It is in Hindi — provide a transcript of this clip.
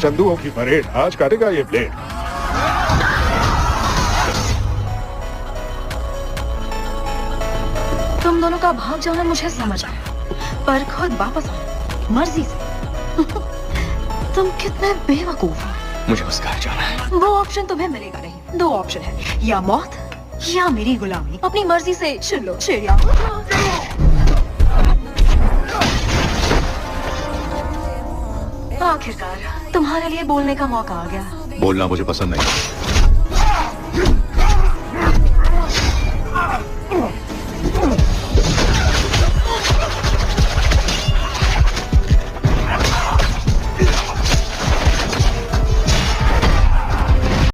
चंदुओं की परेड आज काटेगा ये ब्लेड। तुम दोनों का भाग जाना मुझे समझ आया, पर खुद वापस आना मर्जी से। तुम कितने बेवकूफ हो। मुझे बस घर जाना है। वो ऑप्शन तुम्हें मिलेगा नहीं। दो ऑप्शन है, या मौत या मेरी गुलामी। अपनी मर्जी से चुन लो चिड़िया। आखिरकार तुम्हारे लिए बोलने का मौका आ गया। बोलना मुझे पसंद नहीं।